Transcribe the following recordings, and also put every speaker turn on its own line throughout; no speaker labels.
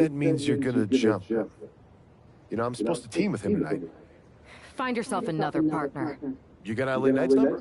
That means you're gonna jump him. You know, I'm supposed to team with him tonight.
Find yourself another partner.
You got LA Knight's number?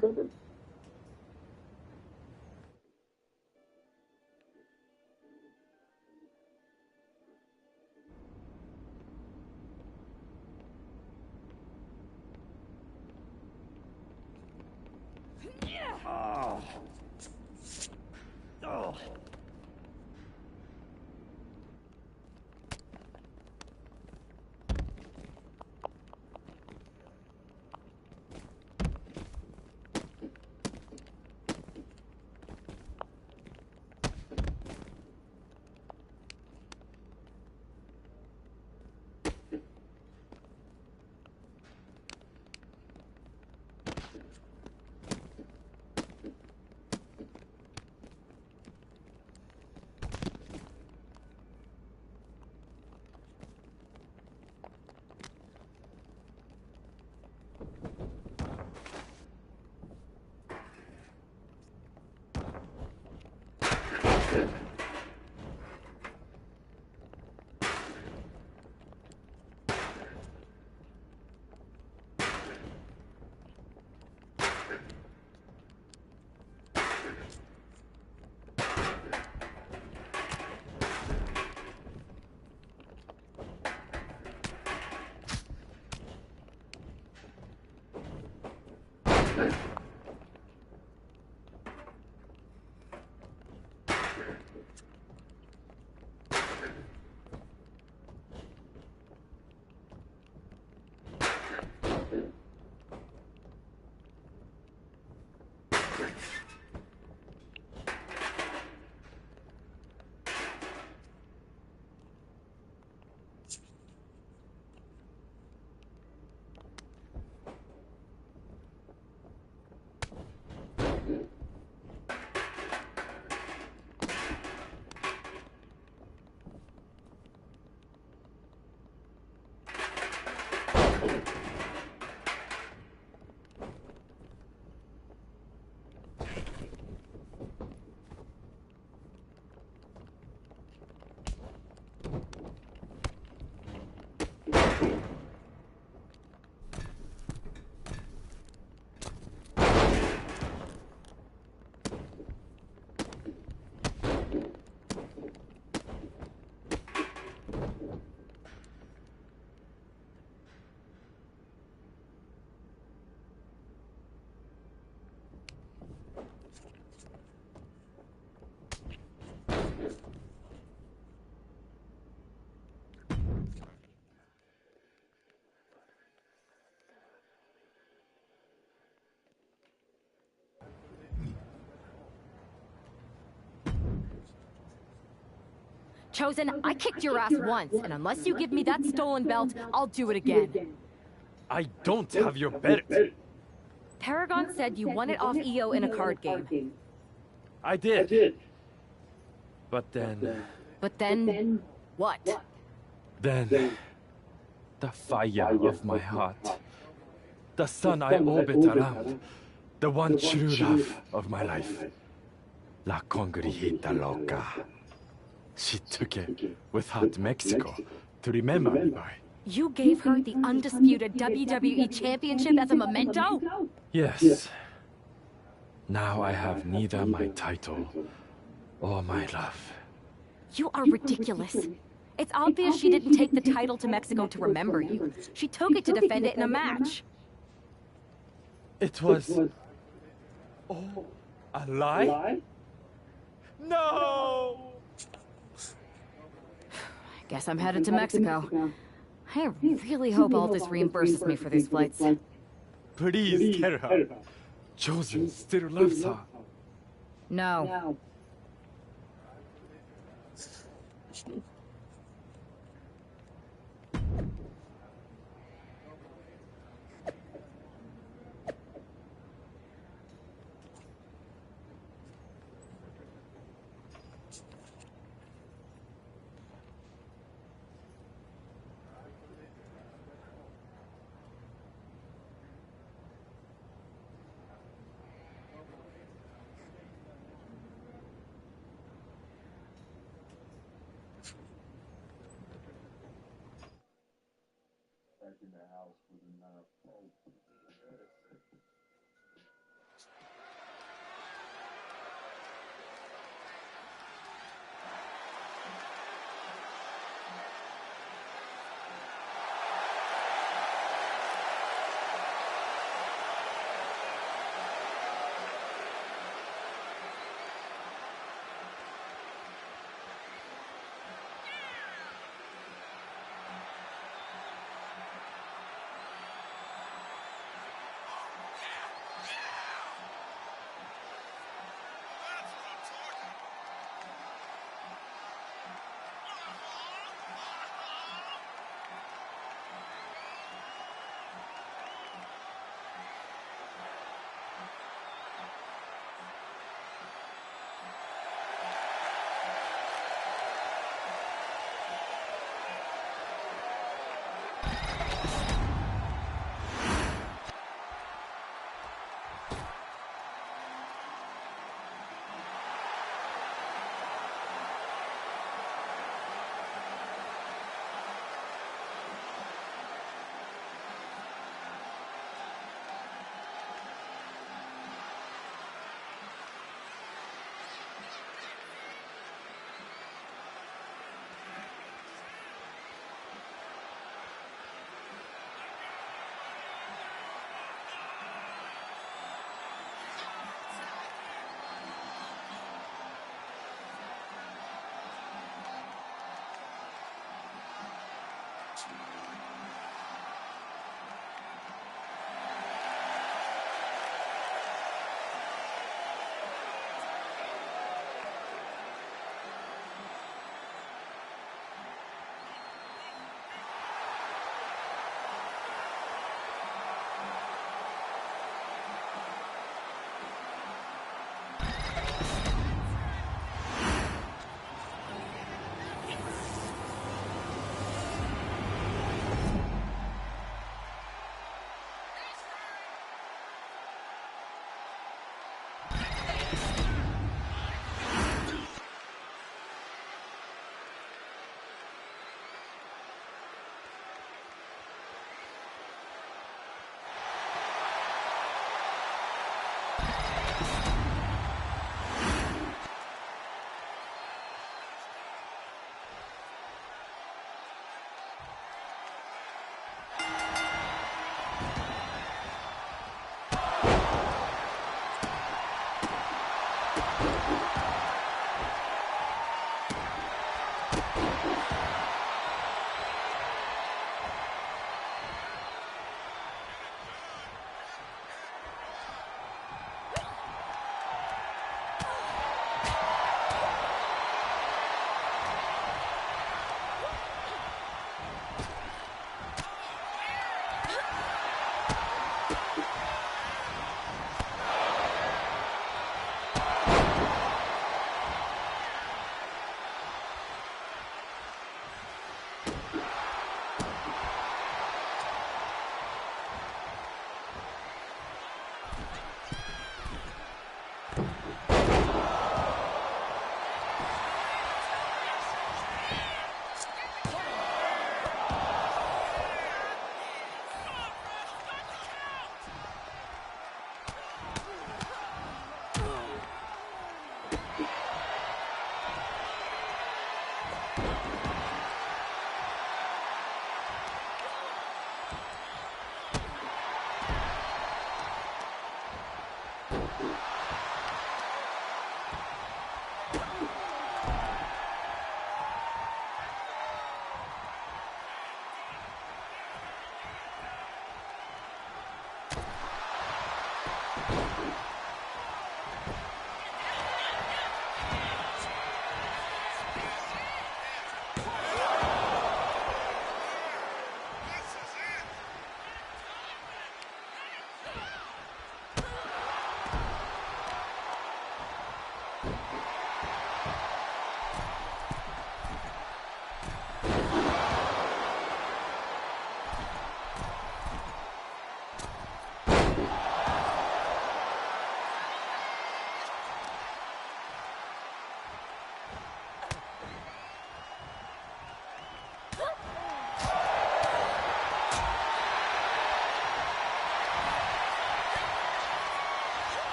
Chosen, I kicked your ass once, and unless you give me that stolen belt, I'll do it again.
I don't have your belt.
Paragon said you won it off EO in a card game.
I did. But then...
But then... what?
Then... The fire of my heart. The sun I orbit around. The one true love of my life. La Congregita Loca. She took it without Mexico to remember me by.
You gave her the undisputed WWE Championship as a memento?
Yes. Now I have neither my title or my love.
You are ridiculous. It's obvious she didn't take the title to Mexico to remember you. She took it to defend it in a match.
It was... Oh, a lie? No!
Guess I'm headed to Mexico. I really hope Aldous reimburses me for these flights.
Please tell her. Chosen still loves her.
No.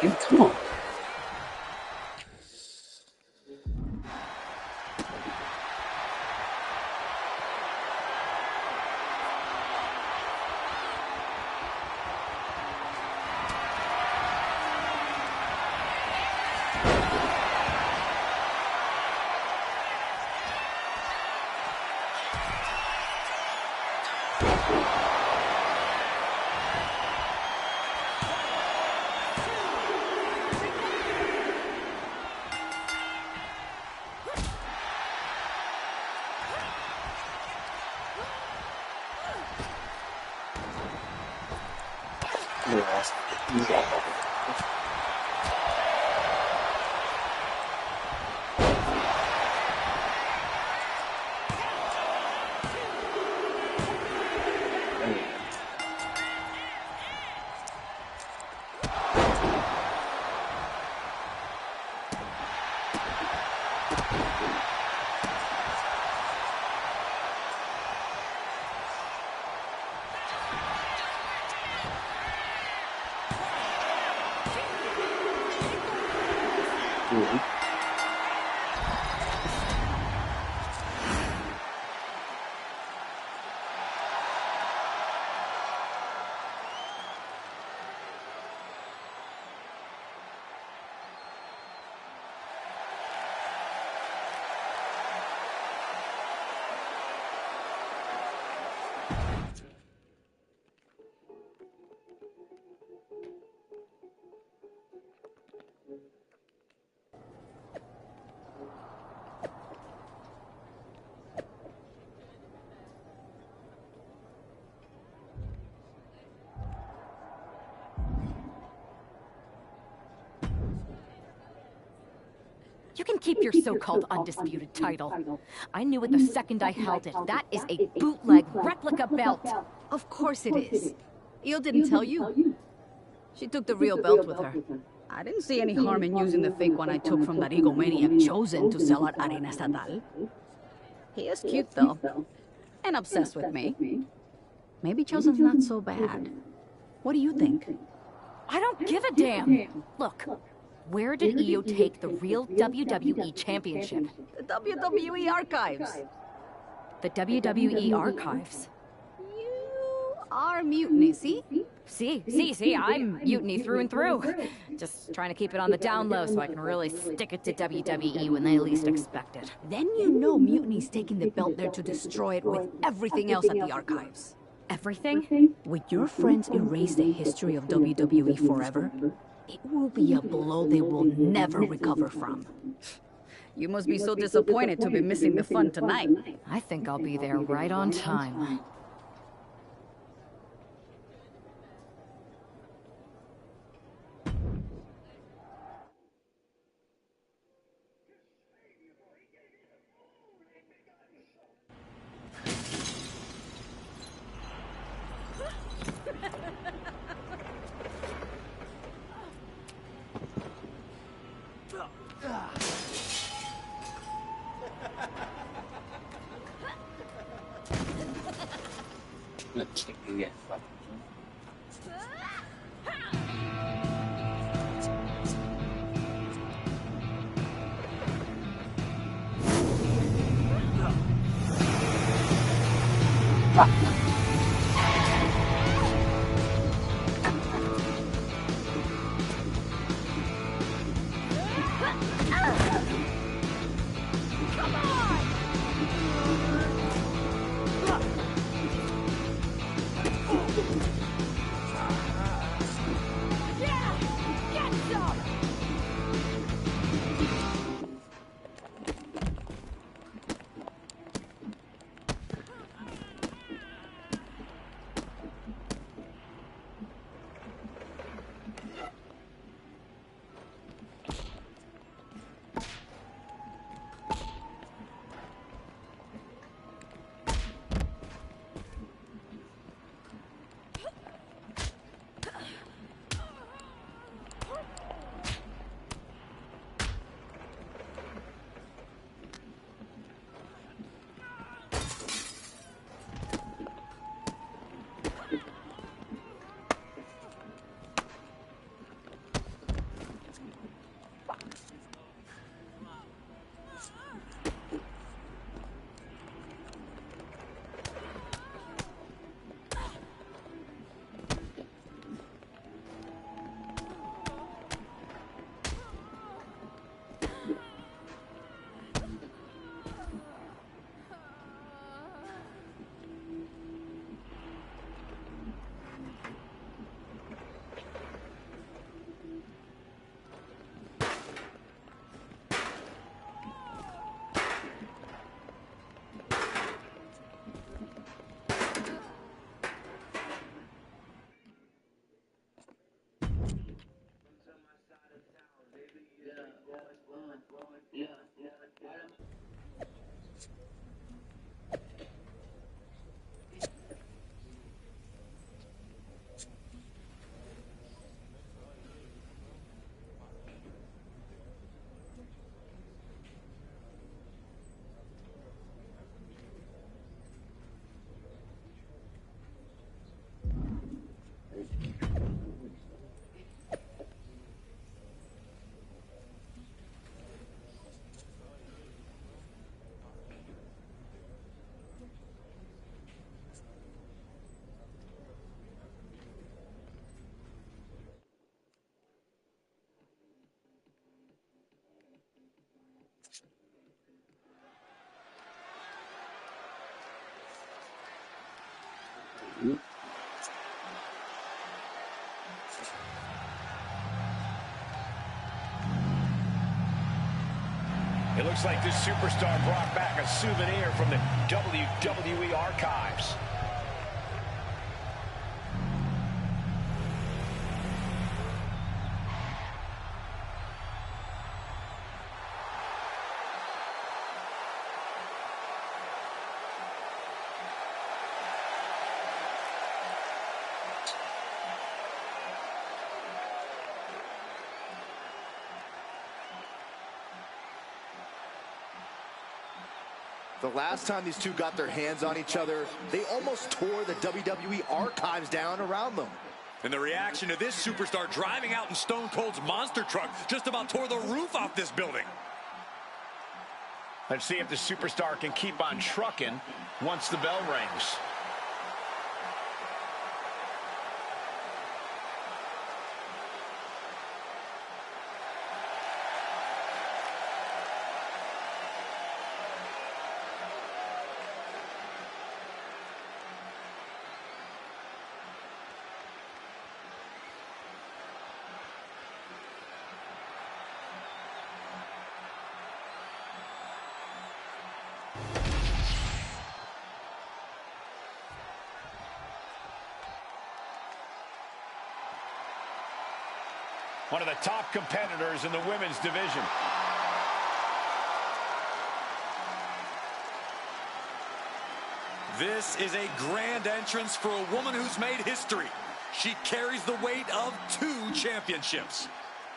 괜찮아.
You can keep your so-called undisputed title. I knew it the second I held it. That is a bootleg replica belt.
Of course it is. Io didn't tell you. She took the real belt with her. I didn't see any harm in using the fake one I took from that egomaniac Chosen to sell at Arena Estatal. He is cute, though. And obsessed with me. Maybe Chosen's not so bad. What do you think?
I don't give a damn. Look, where did Io take the real WWE Championship?
The WWE Archives.
The WWE Archives.
You are Mutiny, see?
See, I'm mutiny through and through. Just trying to keep it on the down low so I can really stick it to WWE when they least expect it.
Then you know Mutiny's taking the belt there to destroy it with everything else at the Archives.
Everything?
Would your friends erase the history of WWE forever? It will be a blow they will never recover from. You must be so disappointed to be missing the fun tonight.
I think I'll be there right on time. Come on!
It looks like this superstar brought back a souvenir from the WWE archives.
The last time these two got their hands on each other, they almost tore the WWE archives down around them.
And the reaction to this superstar driving out in Stone Cold's monster truck just about tore the roof off this building.
Let's see if the superstar can keep on trucking once the bell rings. One of the top competitors in the women's division.
This is a grand entrance for a woman who's made history. She carries the weight of 2 championships.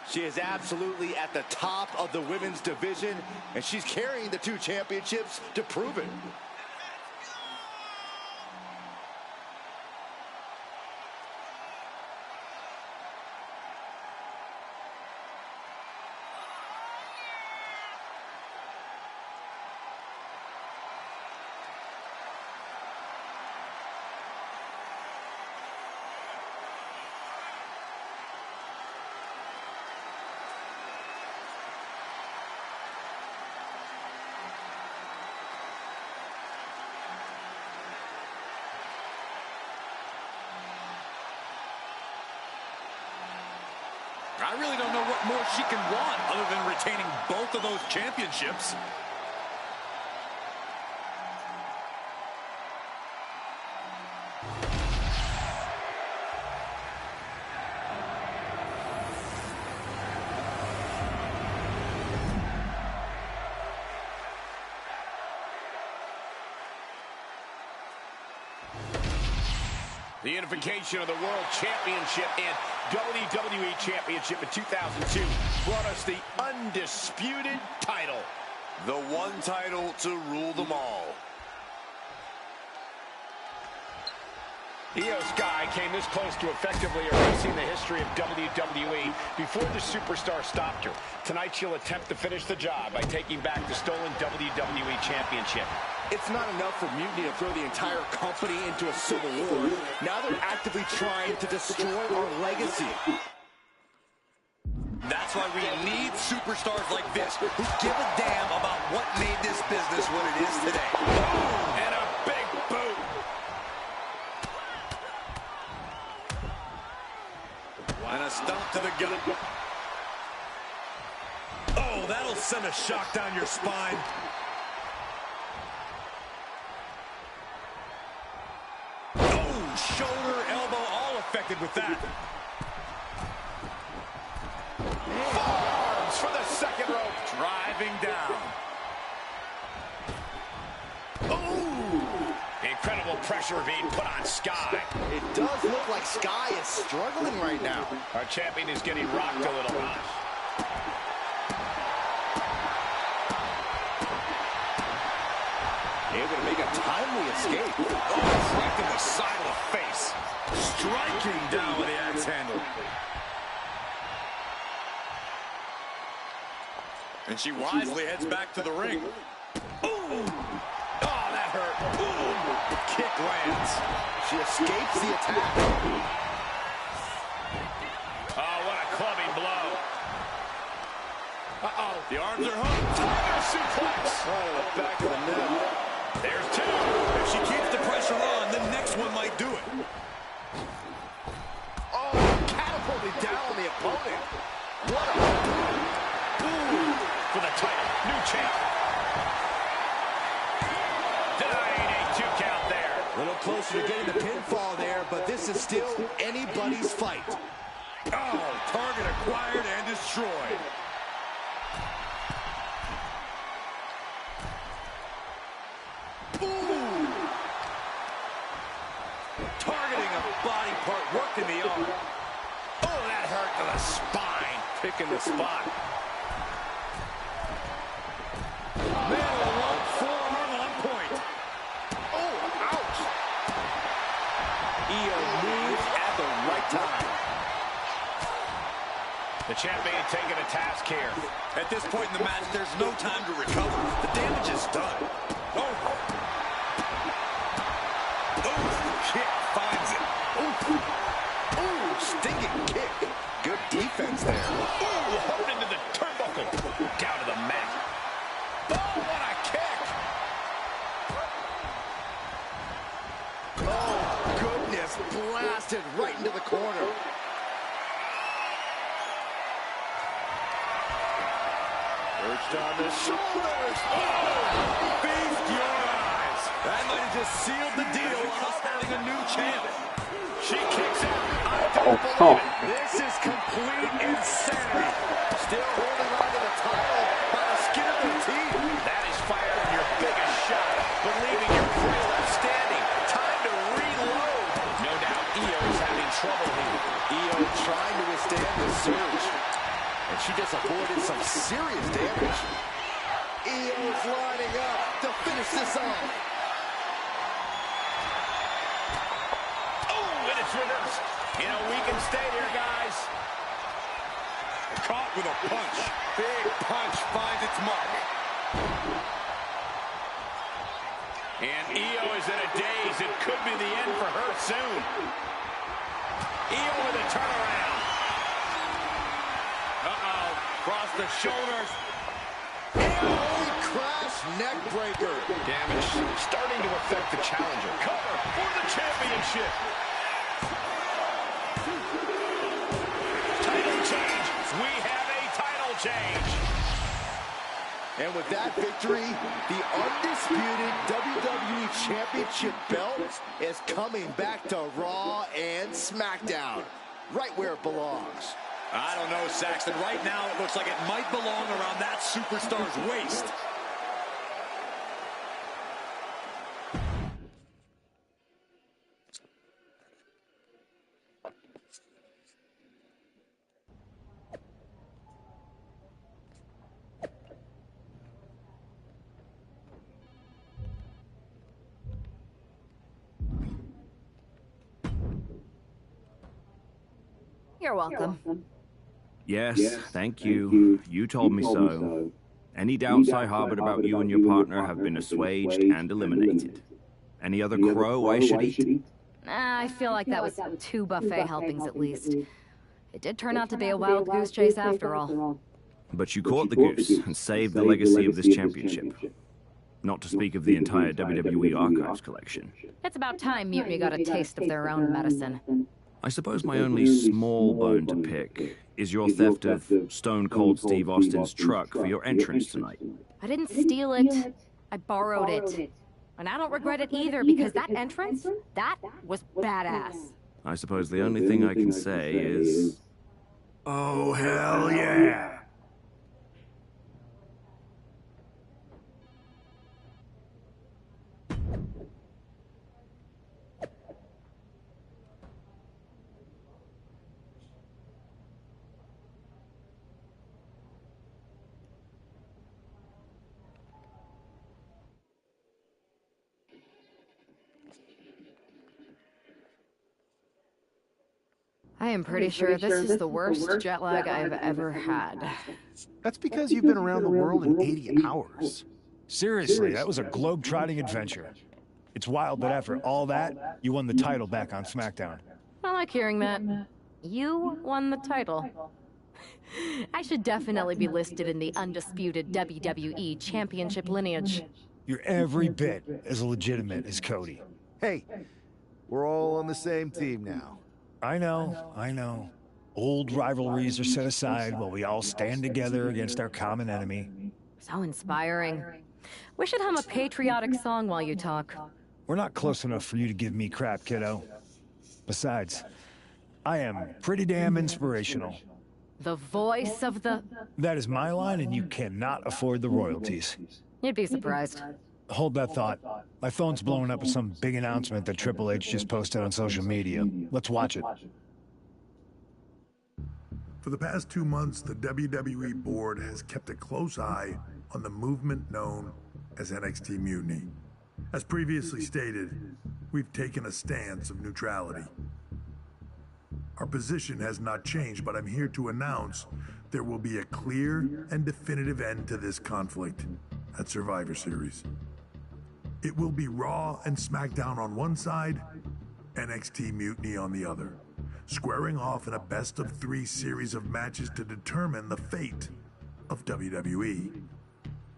She is absolutely at the top of the women's division, and she's carrying the 2 championships to prove it.
I really don't know what more she can want other than retaining both of those championships.
The unification of the World Championship and WWE Championship in 2002 brought us the undisputed title.
The one title to rule them all.
Io Sky came this close to effectively erasing the history of WWE before the superstar stopped her. Tonight she'll attempt to finish the job by taking back the stolen WWE Championship.
It's not enough for Mutiny to throw the entire company into a civil war. Now they're actively trying to destroy our legacy.
That's why we need superstars like this who give a damn about what made this business what it is today.
Boom! And a big boot.
And a stomp to the gut. Oh, that'll send a shock down your spine. Oh, shoulder, elbow, all affected with that.
Arms for the second rope.
Driving down.
Ooh! Incredible pressure being put on Sky.
It does look like Sky is struggling right now.
Our champion is getting rocked a little.
Able to make a timely escape.
Oh, right to the side of the face. Striking down with the axe handle. And she wisely heads back to the ring.
Ooh! Oh, that hurt. Ooh!
The kick lands.
She escapes the attack.
Oh, what a clubbing blow.
Uh-oh. The arms are hooked.
Tiger suplex.
Right to the back of the neck.
There's two.
If she keeps the pressure on, the next one might do it.
Oh, catapulted down on the opponent. What a boom
For the title. New champ. Denying a 2 count there.
A little closer to getting the pinfall there, but this is still anybody's fight.
Oh, target acquired and destroyed.
Ooh.
Targeting a body part, working the arm.
Oh, that hurt to the spine.
Picking the spot.
Man, a long forearm on point.
Oh, ouch. Io moves at the right time.
The champion taking a task here.
At this point in the match, there's no time to recover. The damage is done. Oh, kick finds it.
Ooh, stinging kick. Good defense there.
Ooh, hooked into the turnbuckle. Down to the mat. Oh, what a kick.
Oh, goodness. Blasted right into the corner. Perched on the shoulders.
Oh, feast your eyes. That might have just sealed the deal on us having a new champ.
She kicks out. I don't believe it.
This is complete insanity. Still holding on to the title by the skin of their teeth.
That is firing your biggest shot, but leaving your prey left standing. Time to reload. No doubt Io is having trouble here.
Io trying to withstand the surge. And she just avoided some serious damage. Io's lining up to finish this off.
Oh, and it's reversed. You know, we can stay here, guys.
Caught with a punch. Big punch finds its mark.
And Io is in a daze. It could be the end for her soon. Io with a turnaround. Uh-oh.
Across the shoulders.
Holy crash neck breaker.
Damage starting to affect the challenger.
Cover for the championship.
Title change. We have a title change.
And with that victory, the undisputed WWE Championship belt is coming back to Raw and SmackDown, right where it belongs.
I don't know, Saxton. Right now, it looks like it might belong around that superstar's waist.
You're welcome.
Yes, thank you. You told me so. Any doubts I harbored about you and your partner have been assuaged and eliminated. Any other crow I should eat?
I feel like that was 2 buffet helpings at least. It did turn out to be a wild goose chase after all.
But you caught the goose and saved the legacy of this championship. Not to speak of the entire WWE Archives collection.
It's about time Mutiny got a taste of their own medicine.
I suppose my only small bone to pick is your theft of Stone Cold Steve Austin's truck for your entrance tonight.
I didn't steal it. I borrowed it. And I don't regret it either, because that entrance, that was badass.
I suppose the only thing I can say is... oh, hell yeah!
I am pretty sure this is the worst jet lag I've ever had.
That's because you've been around the world in 80 hours.
Seriously, that was a globe-trotting adventure. It's wild that after all that, you won the title back on SmackDown.
I like hearing that. You won the title. I should definitely be listed in the undisputed WWE Championship lineage.
You're every bit as legitimate as Cody.
Hey, we're all on the same team now.
I know. Old rivalries are set aside while we all stand together against our common enemy.
So inspiring. We should hum a patriotic song while you talk.
We're not close enough for you to give me crap, kiddo. Besides, I am pretty damn inspirational.
The voice of the...
That is my line, and you cannot afford the royalties.
You'd be surprised.
Hold that thought. My phone's blowing up with some big announcement that Triple H just posted on social media. Let's watch it.
For the past 2 months, the WWE board has kept a close eye on the movement known as NXT Mutiny. As previously stated, we've taken a stance of neutrality. Our position has not changed, but I'm here to announce there will be a clear and definitive end to this conflict at Survivor Series. It will be Raw and SmackDown on one side, NXT Mutiny on the other, squaring off in a best-of-3 series of matches to determine the fate of WWE.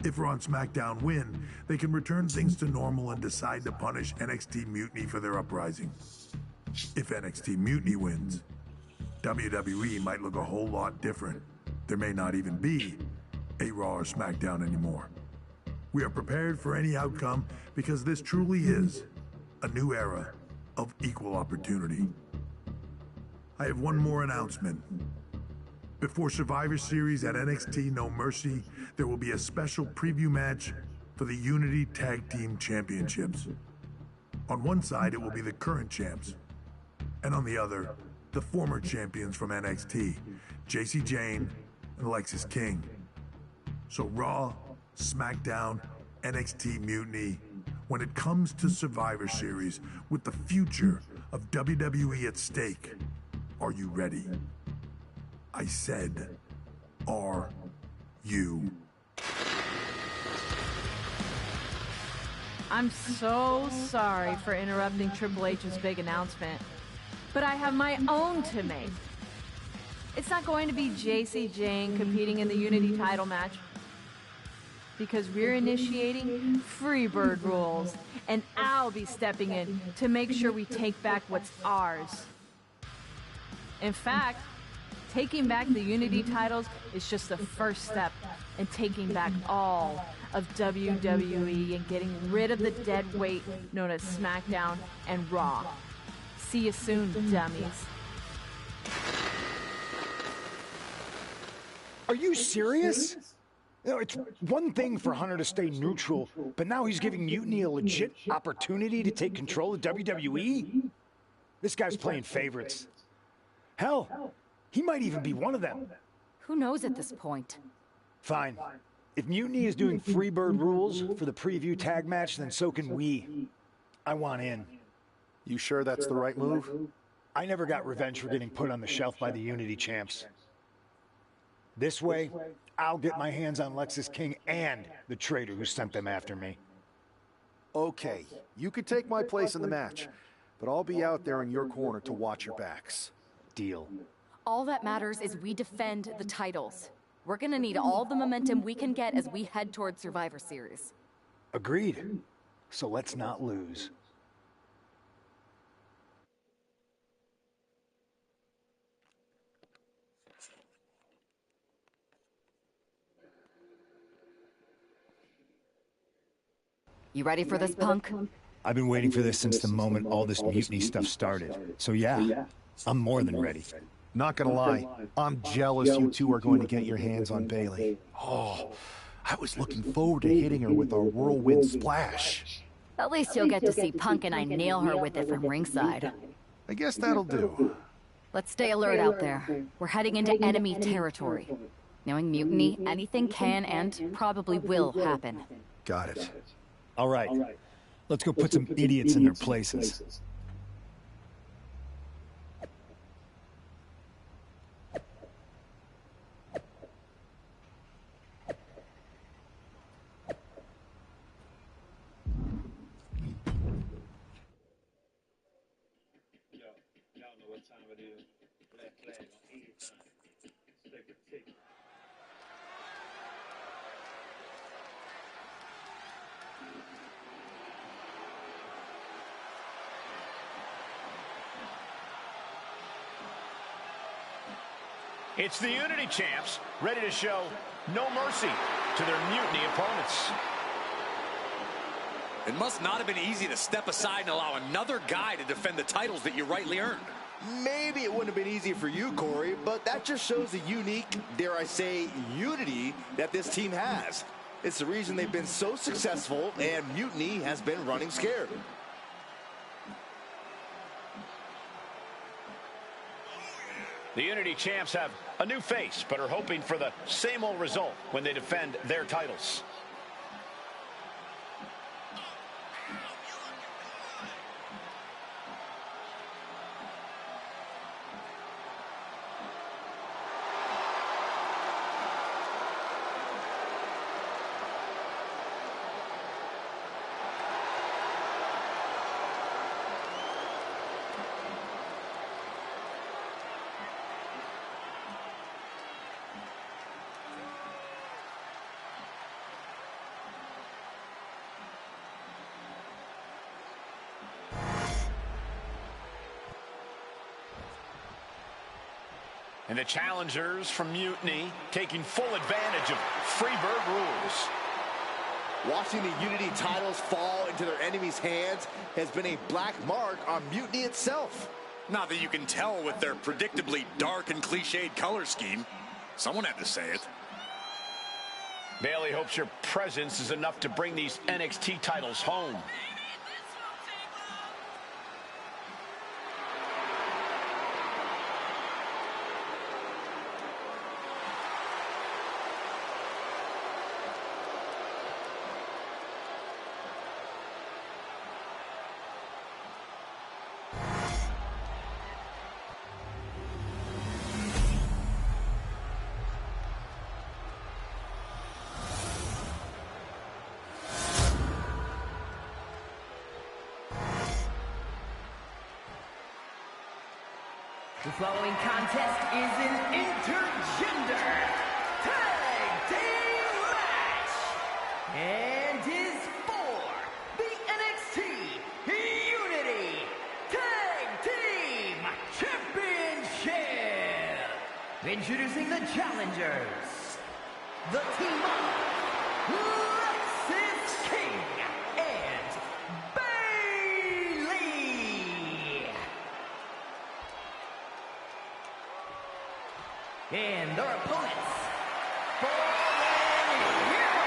If Raw and SmackDown win, they can return things to normal and decide to punish NXT Mutiny for their uprising. If NXT Mutiny wins, WWE might look a whole lot different. There may not even be a Raw or SmackDown anymore. We are prepared for any outcome because this truly is a new era of equal opportunity. I have one more announcement. Before Survivor Series at NXT No Mercy, there will be a special preview match for the Unity Tag Team Championships. On one side, it will be the current champs, and on the other, the former champions from NXT, Jacy Jayne and Lexis King. So Raw, SmackDown, NXT Mutiny, when it comes to Survivor Series, with the future of WWE at stake, are you ready? I said, are you?
I'm so sorry for interrupting Triple H's big announcement, but I have my own to make. It's not going to be Jacy Jayne competing in the Unity title match, because we're initiating Freebird rules, and I'll be stepping in to make sure we take back what's ours. In fact, taking back the Unity titles is just the first step in taking back all of WWE and getting rid of the dead weight known as SmackDown and Raw. See you soon, dummies.
Are you serious? You know, it's one thing for Hunter to stay neutral, but now he's giving Mutiny a legit opportunity to take control of WWE? This guy's playing favorites. Hell, he might even be one of them.
Who knows at this point?
Fine. If Mutiny is doing Freebird rules for the preview tag match, then so can we. I want in.
You sure that's the right move?
I never got revenge for getting put on the shelf by the Unity champs. This way, I'll get my hands on Lexis King and the traitor who sent them after me.
Okay, you could take my place in the match, but I'll be out there in your corner to watch your backs.
Deal.
All that matters is we defend the titles. We're gonna need all the momentum we can get as we head towards Survivor Series.
Agreed. So let's not lose.
You ready for this, punk?
I've been waiting for this since the moment all this Mutiny stuff started. So yeah, I'm more than ready.
Not gonna lie, I'm jealous you two are going to get your hands on Bayley. Oh, I was looking forward to hitting her with our whirlwind splash.
At least you'll get to see Punk and I nail her with it from ringside.
I guess that'll do.
Let's stay alert out there. We're heading into enemy territory. Knowing Mutiny, anything can and probably will happen.
Got it.
All right, let's go put some idiots in their places.
It's the Unity Champs, ready to show no mercy to their Mutiny opponents.
It must not have been easy to step aside and allow another guy to defend the titles that you rightly earned.
Maybe it wouldn't have been easy for you, Corey, but that just shows the unique, dare I say, unity that this team has. It's the reason they've been so successful, and Mutiny has been running scared.
The Unity Champs have a new face, but are hoping for the same old result when they defend their titles. And the challengers from Mutiny taking full advantage of Freebird rules.
Watching the Unity titles fall into their enemies' hands has been a black mark on Mutiny itself.
Not that you can tell with their predictably dark and cliched color scheme. Someone had to say it.
Bayley hopes your presence is enough to bring these NXT titles home.
The following contest is an intergender tag team match and is for the NXT Unity Tag Team Championship. Introducing the challengers, the team of Lexis King and Bayley. And their opponents, Fallen Hero,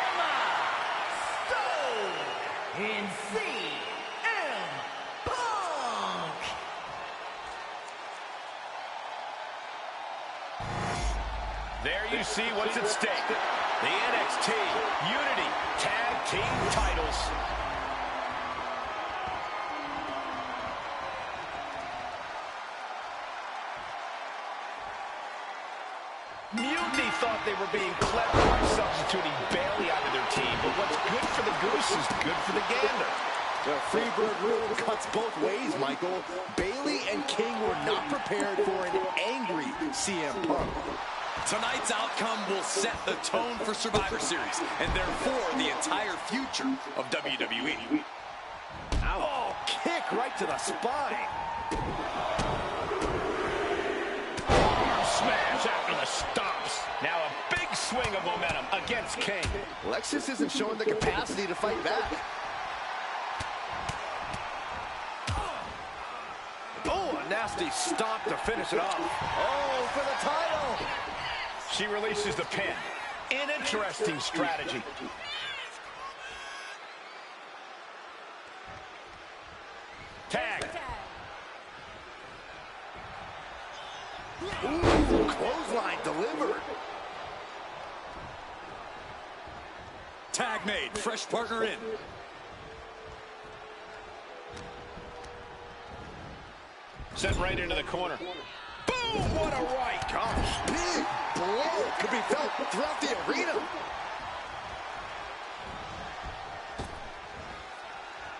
Emma Stone, and CM Punk.
There you see what's at stake. The NXT Unity Tag Team titles. Mutiny thought they were being clever by substituting Bayley out of their team, but what's good for the goose is good for the gander.
The Freebird rule cuts both ways, Michael. Bayley and King were not prepared for an angry CM Punk.
Tonight's outcome will set the tone for Survivor Series, and therefore the entire future of WWE.
Oh, kick right to the spine.
Smash after the stops. Now a big swing of momentum against King.
Lexis isn't showing the capacity to fight back.
Oh, a nasty stomp to finish it off.
Oh, for the title.
She releases the pin. An interesting strategy. Tag.
Ooh, clothesline delivered.
Tag made, fresh partner in.
Sent right into the corner.
Boom, what a right. Gosh, big blow could be felt throughout the arena.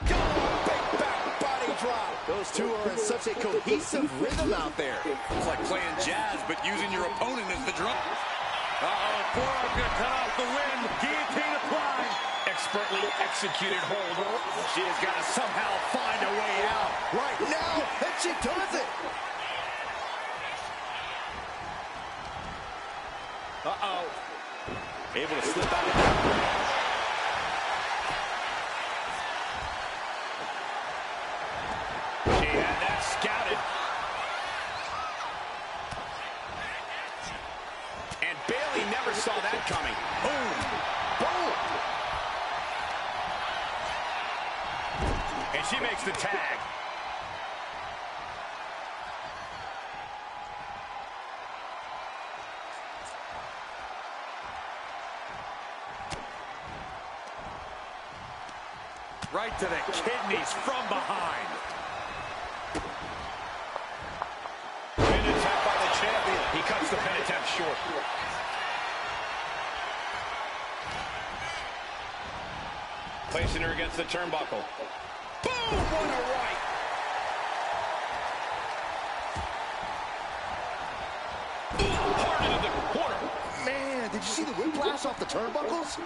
Big back body drop. Those two are in such a cohesive rhythm out there.
It's like playing jazz, but using your opponent as the drum. Uh-oh, forearm gonna cut off the wind. Guillotine applied.
Expertly executed hold.
She has got to somehow find a way out right now, and she does it.
Uh-oh. Able to slip out of that. She had that scouted. And Bayley never saw that coming. Boom. Boom. And she makes the tag. Right to the kidneys from behind. Pin attempt by the champion. He cuts the pin attempt short. Placing her against the turnbuckle. Boom! What a right! Hard into the corner.
Man, did you see the whiplash off the turnbuckles?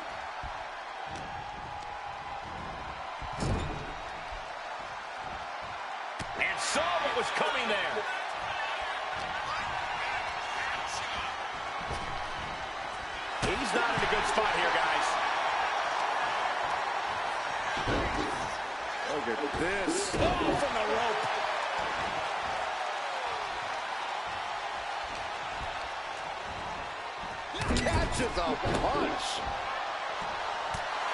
And saw what was coming there. He's not in a good spot here, guys.
Look at this.
Oh, from the rope.
Catches a punch.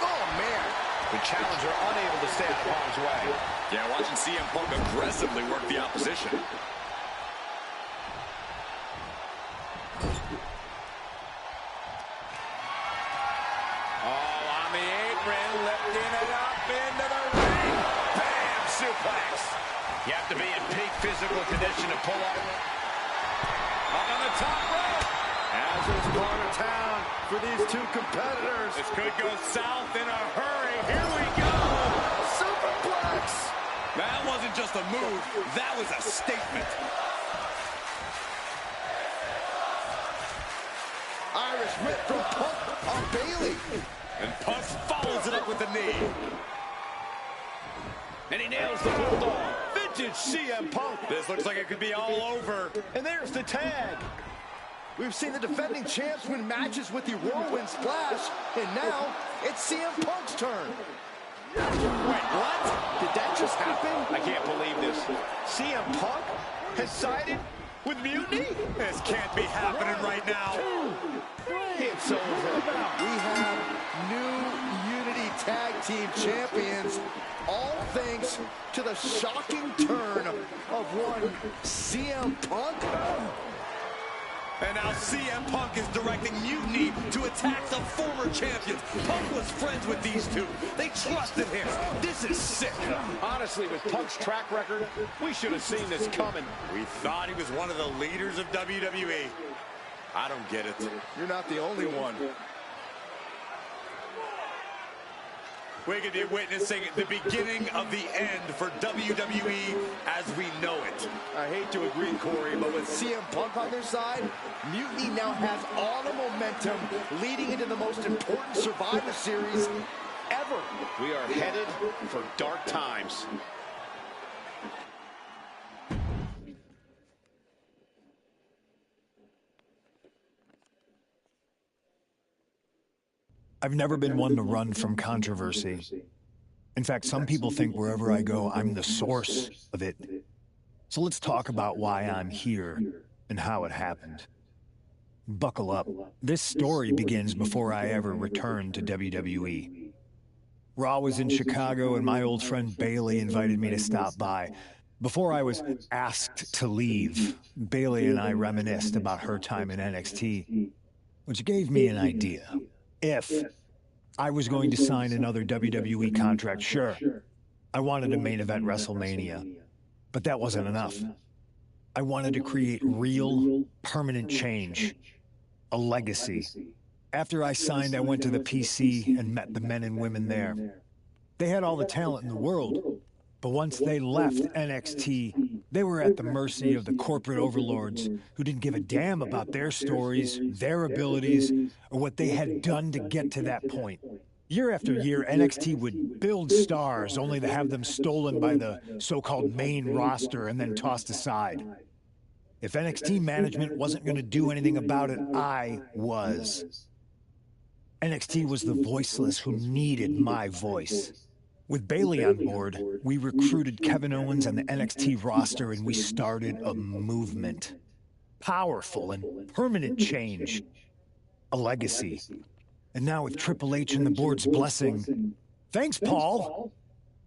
Oh, man.
The challenger unable to stay out of harm's way.
Yeah, watching CM Punk aggressively work the opposition.
Oh, on the apron, lifting it up into the ring. Bam! Suplex. You have to be in peak physical condition to pull up. Up on the top rope.
As is part of town for these two competitors.
This could go south in a hurry. Here we go.
Superplex.
That wasn't just a move. That was a statement.
Irish whip from Punk on Bayley.
And Punk follows it up with the knee.
And he nails the bulldog. Vintage CM Punk.
This looks like it could be all over.
And there's the tag. We've seen the defending champs win matches with the whirlwind splash, and now it's CM Punk's turn.
Wait, what?
Did that just happen?
I can't believe this. CM Punk has sided with Mutiny?
This can't be happening right now.
It's over. We have new Unity Tag Team Champions, all thanks to the shocking turn of one CM Punk.
And now CM Punk is directing Mutiny to attack the former champions. Punk was friends with these two. They trusted him. This is sick.
Honestly, with Punk's track record, we should have seen this coming.
We thought he was one of the leaders of WWE. I don't get it.
You're not the only one.
We could be witnessing the beginning of the end for WWE as we know it.
I hate to agree, Corey, but with CM Punk on their side, Mutiny now has all the momentum leading into the most important Survivor Series ever.
We are headed for dark times.
I've never been one to run from controversy. In fact, some people think wherever I go, I'm the source of it. So let's talk about why I'm here and how it happened. Buckle up. This story begins before I ever returned to WWE. Raw was in Chicago and my old friend Bayley invited me to stop by. Before I was asked to leave, Bayley and I reminisced about her time in NXT, which gave me an idea. If I was going to sign another WWE contract, sure, I wanted to main event WrestleMania, but that wasn't enough. I wanted to create real, permanent change, a legacy. After I signed, I went to the PC and met the men and women there. They had all the talent in the world, but once they left NXT, they were at the mercy of the corporate overlords who didn't give a damn about their stories, their abilities, or what they had done to get to that point. Year after year, NXT would build stars only to have them stolen by the so-called main roster and then tossed aside. If NXT management wasn't going to do anything about it, I was. NXT was the voiceless who needed my voice. With Bayley on board, we recruited Kevin Owens and the NXT roster, and we started a movement. Powerful and permanent change. A legacy. And now with Triple H and the board's blessing, thanks, Paul!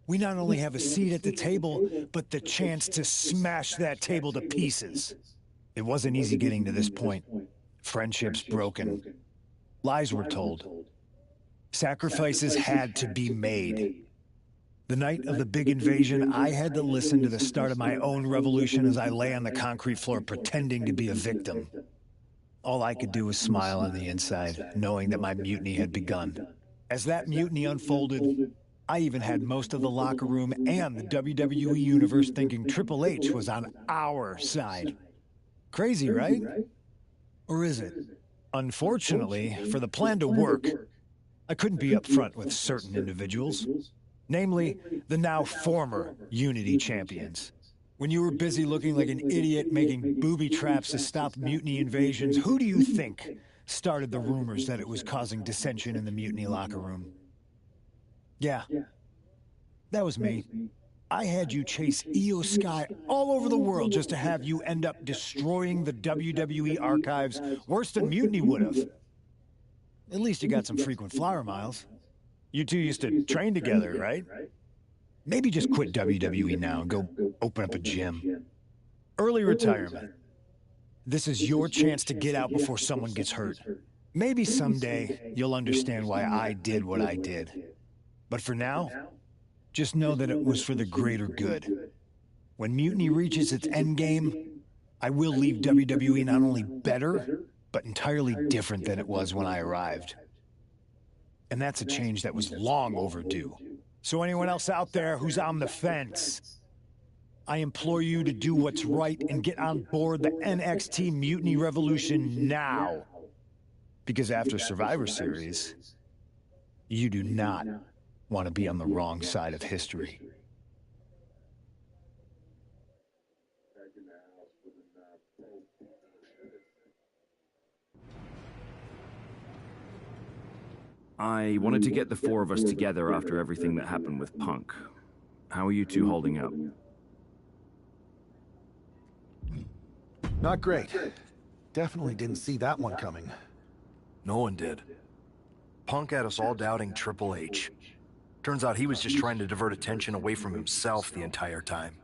We not only have a seat at the table, but the chance to smash that table to pieces. It wasn't easy getting to this point. Friendships broken. Lies were told. Sacrifices had to be made. The night of the big invasion, I had to listen to the start of my own revolution as I lay on the concrete floor pretending to be a victim. All I could do was smile on the inside, knowing that my mutiny had begun. As that mutiny unfolded, I even had most of the locker room and the WWE Universe thinking Triple H was on our side. Crazy, right? Or is it? Unfortunately, for the plan to work, I couldn't be upfront with certain individuals. Namely, the now former Unity champions. When you were busy looking like an idiot making booby traps to stop mutiny invasions, who do you think started the rumors that it was causing dissension in the mutiny locker room? Yeah, that was me. I had you chase Io Sky all over the world just to have you end up destroying the WWE archives worse than Mutiny would have. At least you got some frequent flyer miles. You two used to train together, right? Maybe just quit WWE now and go open up a gym. Early retirement. This is your chance to get out before someone gets hurt. Maybe someday you'll understand why I did what I did. But for now, just know that it was for the greater good. When Mutiny reaches its endgame, I will leave WWE not only better, but entirely different than it was when I arrived. And that's a change that was long overdue. So anyone else out there who's on the fence, I implore you to do what's right and get on board the NXT Mutiny Revolution now. Because after Survivor Series, you do not want to be on the wrong side of history.
I wanted to get the four of us together after everything that happened with Punk. How are you two holding up?
Not great. Definitely didn't see that one coming.
No one did. Punk had us all doubting Triple H. Turns out he was just trying to divert attention away from himself the entire time.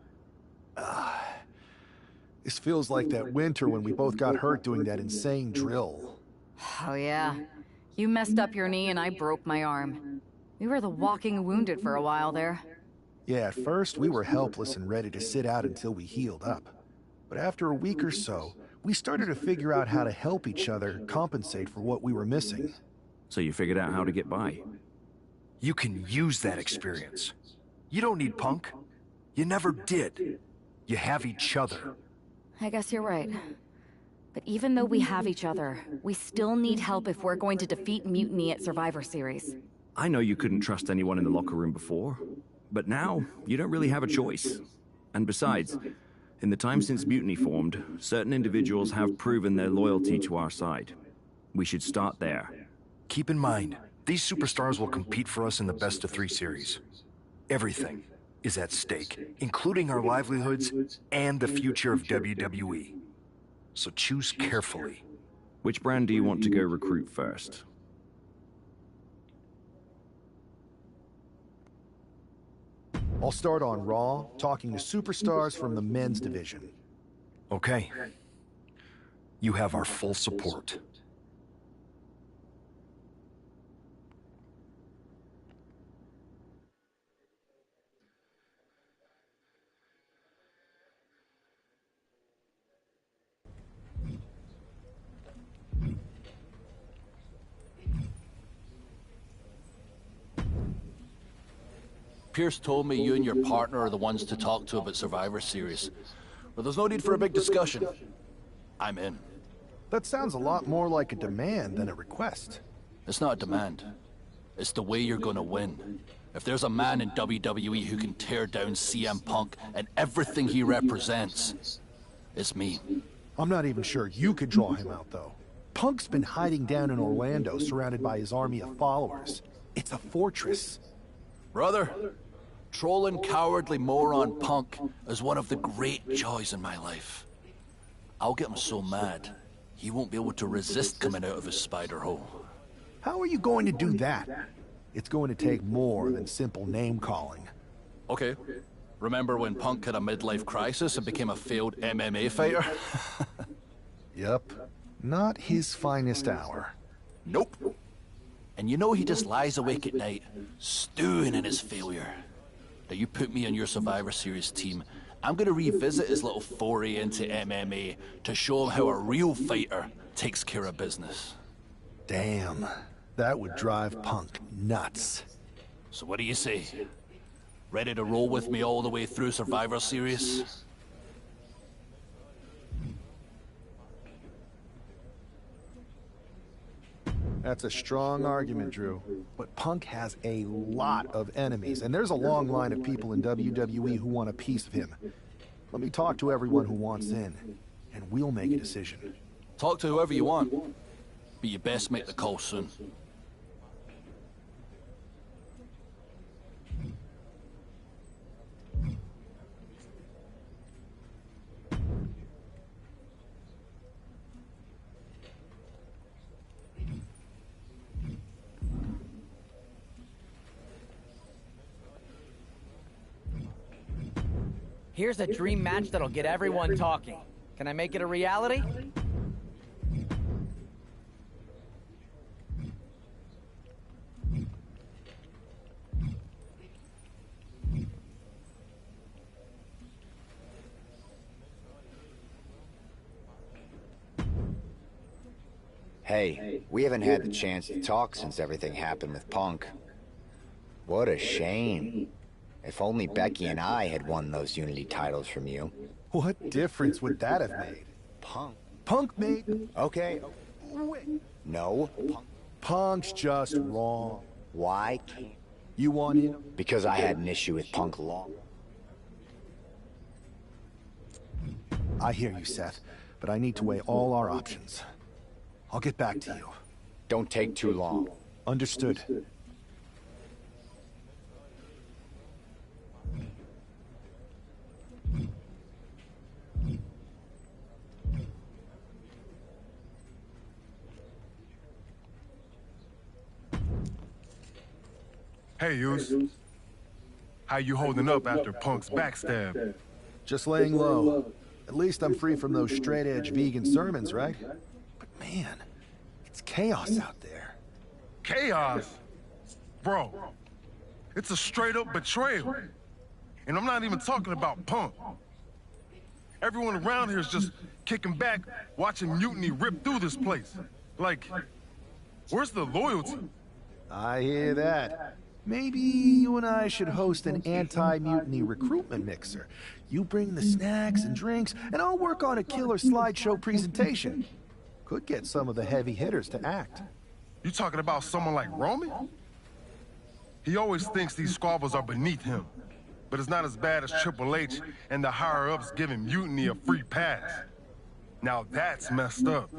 This feels like that winter when we both got hurt doing that insane drill.
Oh yeah. You messed up your knee and I broke my arm. We were the walking wounded for a while there.
Yeah, at first we were helpless and ready to sit out until we healed up. But after a week or so, we started to figure out how to help each other compensate for what we were missing.
So you figured out how to get by?
You can use that experience. You don't need Punk. You never did. You have each other.
I guess you're right. But even though we have each other, we still need help if we're going to defeat Mutiny at Survivor Series.
I know you couldn't trust anyone in the locker room before, but now you don't really have a choice. And besides, in the time since Mutiny formed, certain individuals have proven their loyalty to our side. We should start there.
Keep in mind, these superstars will compete for us in the best-of-3 series. Everything is at stake, including our livelihoods and the future of WWE. So choose carefully.
Which brand do you want to go recruit first?
I'll start on Raw, talking to superstars from the men's division.
Okay. You have our full support.
Pierce told me you and your partner are the ones to talk to about Survivor Series. But there's no need for a big discussion. I'm in.
That sounds a lot more like a demand than a request.
It's not a demand. It's the way you're gonna win. If there's a man in WWE who can tear down CM Punk and everything he represents, it's me.
I'm not even sure you could draw him out, though. Punk's been hiding down in Orlando, surrounded by his army of followers. It's a fortress.
Brother, trolling cowardly moron Punk is one of the great joys in my life. I'll get him so mad, he won't be able to resist coming out of his spider hole.
How are you going to do that? It's going to take more than simple name-calling.
Okay. Remember when Punk had a midlife crisis and became a failed MMA fighter?
Yep. Not his finest hour.
Nope. And you know he just lies awake at night, stewing in his failure. Now you put me on your Survivor Series team, I'm gonna revisit his little foray into MMA to show him how a real fighter takes care of business.
Damn. That would drive Punk nuts.
So what do you say? Ready to roll with me all the way through Survivor Series?
That's a strong argument, Drew. But Punk has a lot of enemies, and there's a long line of people in WWE who want a piece of him. Let me talk to everyone who wants in, and we'll make a decision.
Talk to whoever you want, but you best make the call soon.
Here's a dream match that'll get everyone talking. Can I make it a reality?
Hey, we haven't had the chance to talk since everything happened with Punk. What a shame. If only Becky and I had won those Unity titles from you.
What difference would that have made? Punk made...
Okay.
Wait.
No.
Punk's just wrong.
Why can't...
You want in?
Because I had an issue with Punk long.
I hear you, Seth, but I need to weigh all our options. I'll get back to you.
Don't take too long.
Understood.
Hey, Yus. How you holding up after Punk's backstab?
Just laying low. At least I'm free from those straight-edge vegan sermons, right? But man, it's chaos out there.
Chaos? Bro, it's a straight-up betrayal. And I'm not even talking about Punk. Everyone around here is just kicking back, watching Mutiny rip through this place. Like, where's the loyalty?
I hear that. Maybe you and I should host an anti-mutiny recruitment mixer. You bring the snacks and drinks, and I'll work on a killer slideshow presentation. Could get some of the heavy hitters to act.
You talking about someone like Roman? He always thinks these squabbles are beneath him. But it's not as bad as Triple H and the higher-ups giving Mutiny a free pass. Now that's messed up.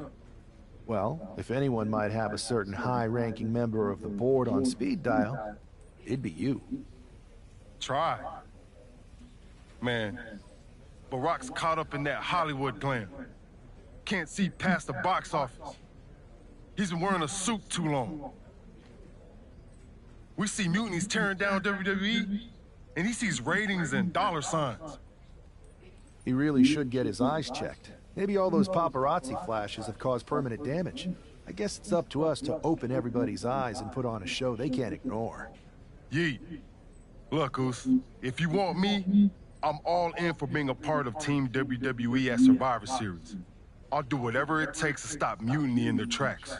Well, if anyone might have a certain high-ranking member of the board on speed dial, it'd be you.
Try. Man, Barack's caught up in that Hollywood glam. Can't see past the box office. He's been wearing a suit too long. We see Mutiny's tearing down WWE, and he sees ratings and dollar signs.
He really should get his eyes checked. Maybe all those paparazzi flashes have caused permanent damage. I guess it's up to us to open everybody's eyes and put on a show they can't ignore.
Yeet. Look, Oos, if you want me, I'm all in for being a part of Team WWE at Survivor Series. I'll do whatever it takes to stop Mutiny in their tracks.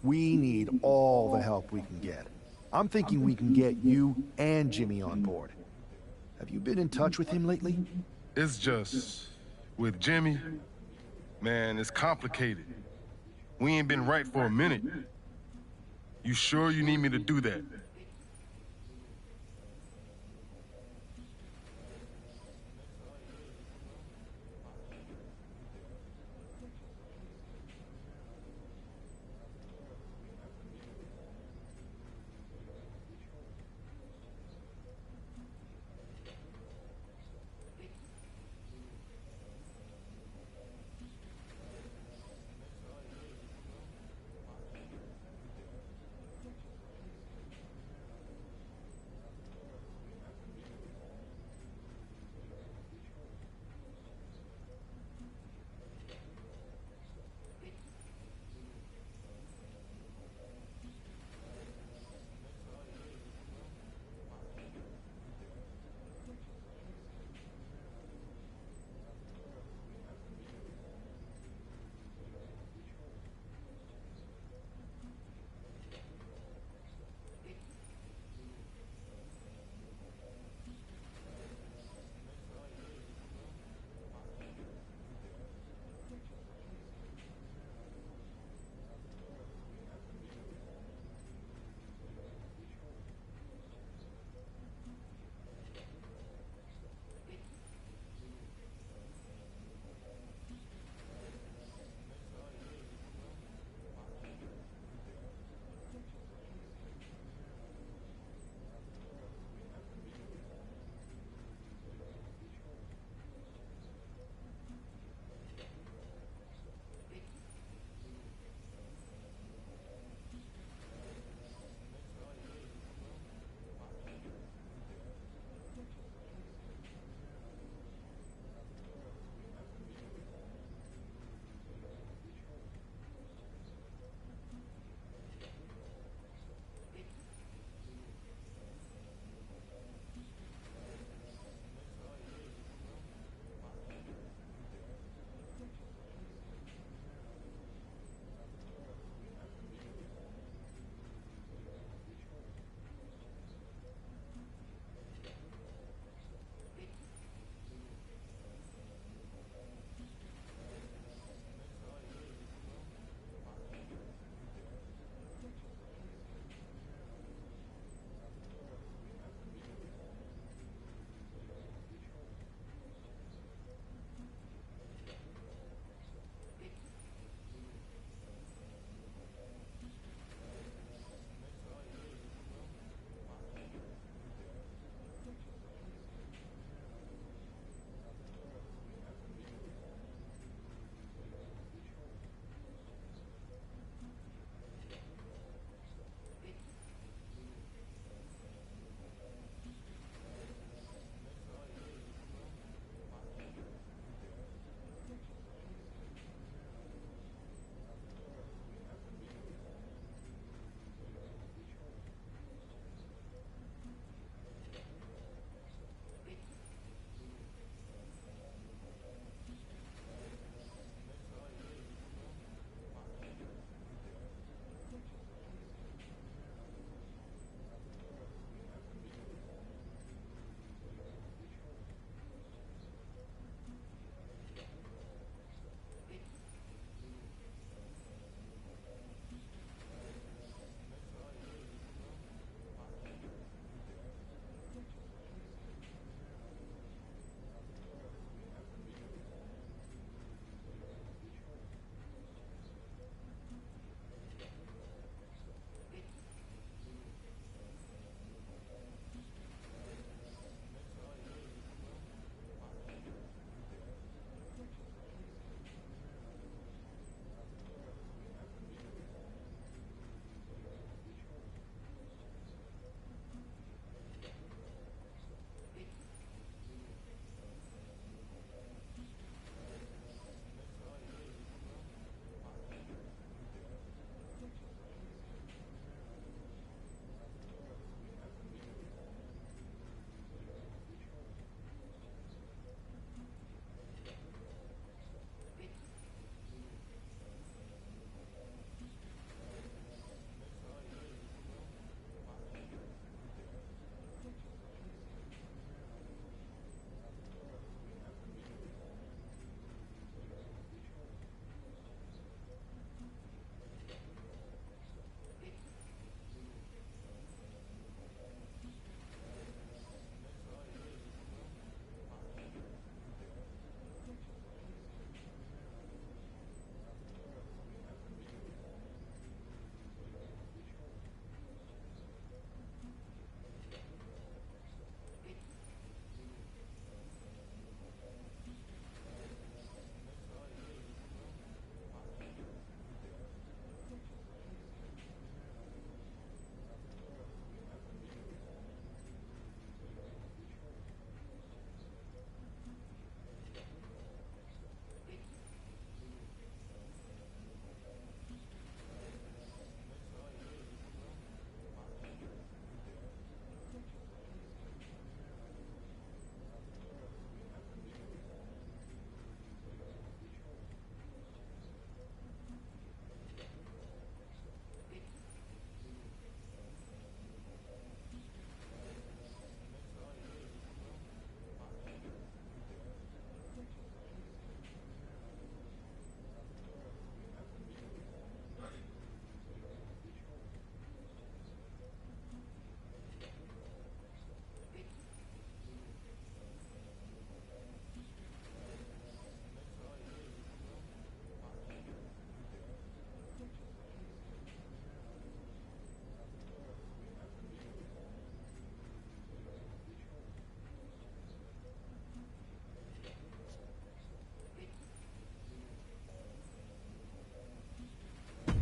We need all the help we can get. I'm thinking we can get you and Jimmy on board. Have you been in touch with him lately?
It's just... with Jimmy, man, it's complicated. We ain't been right for a minute. You sure you need me to do that?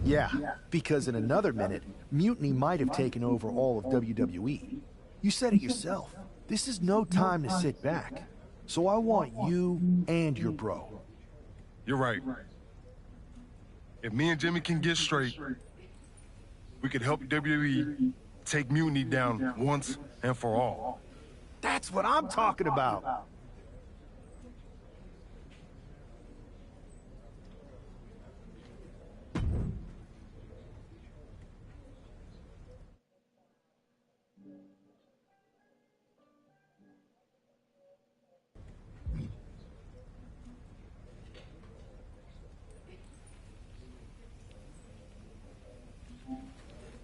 Yeah, because in another minute, Mutiny might have taken over all of WWE. You said it yourself. This is no time to sit back. So I want you and your bro.
You're right. If me and Jimmy can get straight, we could help WWE take Mutiny down once and for all.
That's what I'm talking about.